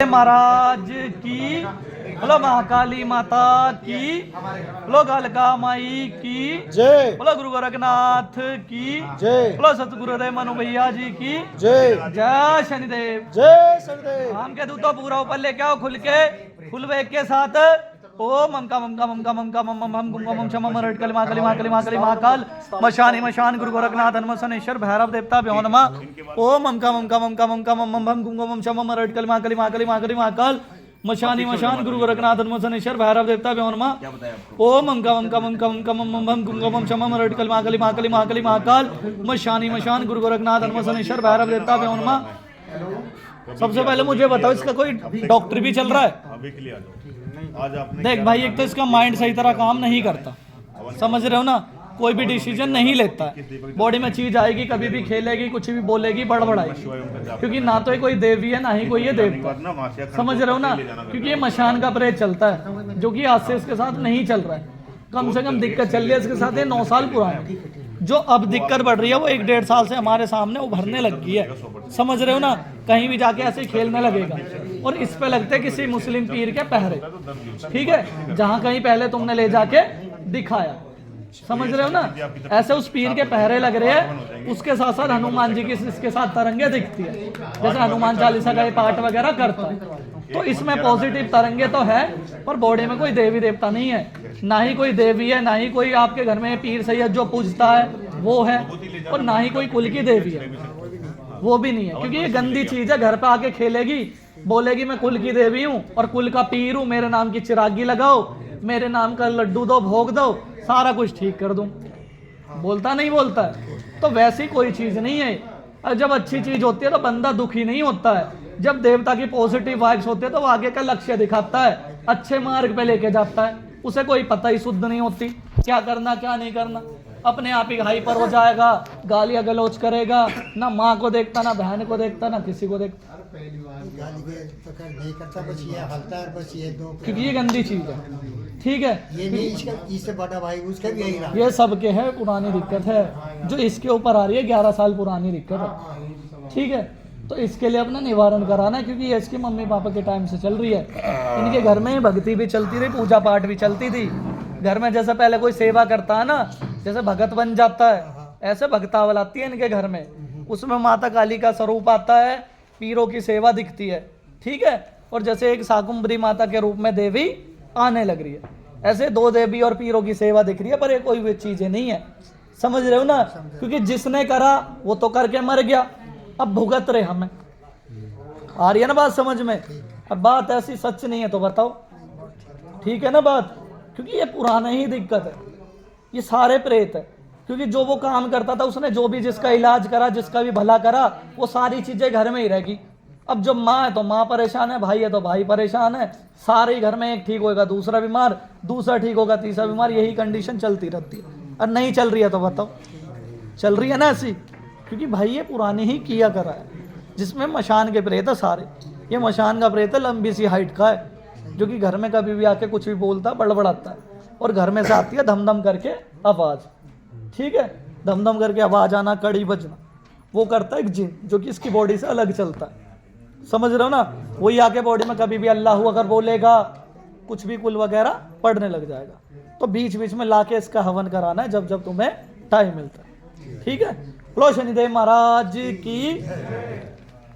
महाराज की, बोलो महाकाली माता की, बोलो कालका माई की जय, बोलो गुरु गोरखनाथ की जय, बोलो सतगुरुदेव मनु भैया जी की जय, जय शनिदेव। जय शनिदेव। आम के दूध तो पूरा ऊपर लेके आओ खुल के, फुल वेग के साथ। ओम ममका ममका ममका ममका मम मम हम गुंगा मम शम मरट कली माकली माकली माकली महाकाल मशानी मशान गुरु गोरखनाथ हनुमसनेश्वर भैरव देवता भ्यो नमः। ओम ममका ममका ममका ममका मम मम हम गुंगा मम शम मरट कली माकली माकली माकली महाकाल मशानी मशान गुरु गोरखनाथ हनुमसनेश्वर भैरव देवता भ्यो नमः। ओम ममका ममका ममका ममका मम मम हम गुंगा मम शम मरट कली माकली माकली माकली महाकाल मशानी मशान गुरु गोरखनाथ हनुमसनेश्वर भैरव देवता भ्यो नमः। सबसे पहले मुझे बताओ, इसका कोई डॉक्टर भी चल रहा है? अभी के लिए आ जाओ। आज आपने देख भाई, एक तो इसका माइंड सही तरह काम नहीं करता, समझ रहे हो ना, कोई भी डिसीजन नहीं लेता है। बॉडी में चीज आएगी, कभी भी खेलेगी, कुछ भी बोलेगी, बड़बड़ाएगी, क्योंकि ना तो कोई देवी है ना ही कोई ये देवता, समझ रहे हो ना। क्योंकि ये मशान का प्रेत चलता है, जो कि आज से इसके साथ नहीं चल रहा है। कम से कम दिक्कत चल रही है इसके साथ, ये 9 साल पुरानी। जो अब दिक्कत बढ़ रही है वो 1-1.5 साल से हमारे सामने उभरने लग गई है, समझ रहे हो ना। कहीं भी जाके ऐसे खेलने लगेगा, और इस पे लगते किसी मुस्लिम पीर के पहरे, ठीक है, जहां कहीं पहले तुमने ले जाके दिखाया, समझ रहे हो ना। ऐसे उस पीर के पहरे लग रहे हैं, उसके साथ साथ हनुमान जी की इसके साथ तरंगे दिखती है, जैसे हनुमान चालीसा का पाठ वगैरह करता है। तो इसमें पॉजिटिव तरंगे तो है, पर बॉडी में कोई देवी देवता नहीं है, ना ही कोई देवी है, ना ही कोई आपके घर में पीर सैयद जो पूजता है वो है, और ना ही कोई कुल की देवी है, वो भी नहीं है। क्योंकि ये गंदी चीज है, घर पे आके खेलेगी, बोलेगी मैं कुल की देवी हूँ और कुल का पीर हूँ, मेरे नाम की चिरागी लगाओ, मेरे नाम का लड्डू दो, भोग दो, सारा कुछ ठीक कर दूं। बोलता नहीं बोलता है, तो वैसी कोई चीज नहीं है। और जब अच्छी चीज होती है तो बंदा दुखी नहीं होता है। जब देवता की पॉजिटिव वाइब्स होती है तो वो आगे का लक्ष्य दिखाता है, अच्छे मार्ग पे लेके जाता है। उसे कोई पता ही शुद्ध नहीं होती, क्या करना क्या नहीं करना, अपने आप ही हाइपर हो जाएगा, गालियां गलौज करेगा, ना माँ को देखता, ना बहन को देखता, ना किसी को देखता, नहीं करता, बस ये हलता है, बस ये दो, क्योंकि ये गंदी चीज है, ठीक है। ये नहीं, इससे बड़ा भाई उसका भी यही रहा। ये सबके है, पुरानी दिक्कत है जो इसके ऊपर आ रही है, 11 साल पुरानी दिक्कत है, ठीक है। तो इसके लिए अपना निवारण कराना है, क्योंकि ये इसकी मम्मी पापा के टाइम से चल रही है। इनके घर में भक्ति भी चलती रही, पूजा पाठ भी चलती थी घर में। जैसे पहले कोई सेवा करता है ना, जैसे भगत बन जाता है, ऐसे भक्तावल आती है इनके घर में, उसमें माता काली का स्वरूप आता है, पीरों की सेवा दिखती है, ठीक है। और जैसे एक शाकुंभरी माता के रूप में देवी आने लग रही है, ऐसे 2 देवी और पीरों की सेवा दिख रही है, पर ये कोई भी चीजें नहीं है, समझ रहे हो ना। क्योंकि जिसने करा वो तो करके मर गया, अब भुगत रहे हमें। आ रही है ना बात समझ में? अब बात ऐसी सच नहीं है तो बताओ, ठीक है ना बात। क्योंकि ये पुराना ही दिक्कत है, ये सारे प्रेत है। क्योंकि जो वो काम करता था, उसने जो भी जिसका इलाज करा, जिसका भी भला करा, वो सारी चीजें घर में ही रहेगी। अब जब माँ है तो माँ परेशान है, भाई है तो भाई परेशान है, सारे घर में एक ठीक होगा दूसरा बीमार, दूसरा ठीक होगा तीसरा बीमार, यही कंडीशन चलती रहती है। और नहीं चल रही है तो बताओ, चल रही है ना ऐसी। क्योंकि भाई ये पुराने ही किया करा है, जिसमें मशान के प्रेत है सारे। ये मशान का प्रेत है, लंबी सी हाइट का है, जो कि घर में कभी भी आके कुछ भी बोलता, बड़बड़ाता है, और घर में से आती है धमधम करके आवाज, ठीक है, धमधम करके आवाज आना, कड़ी बजना, वो करता है एक जिन, जो कि इसकी बॉडी से अलग चलता है, समझ रहे हो ना। वही आके बॉडी में कभी भी अल्लाह अगर बोलेगा, कुछ भी कुल वगैरह पढ़ने लग जाएगा। तो बीच बीच में लाके इसका हवन कराना है, जब जब तुम्हें टाइम मिलता है, ठीक है। बोलो शनिदेव महाराज की।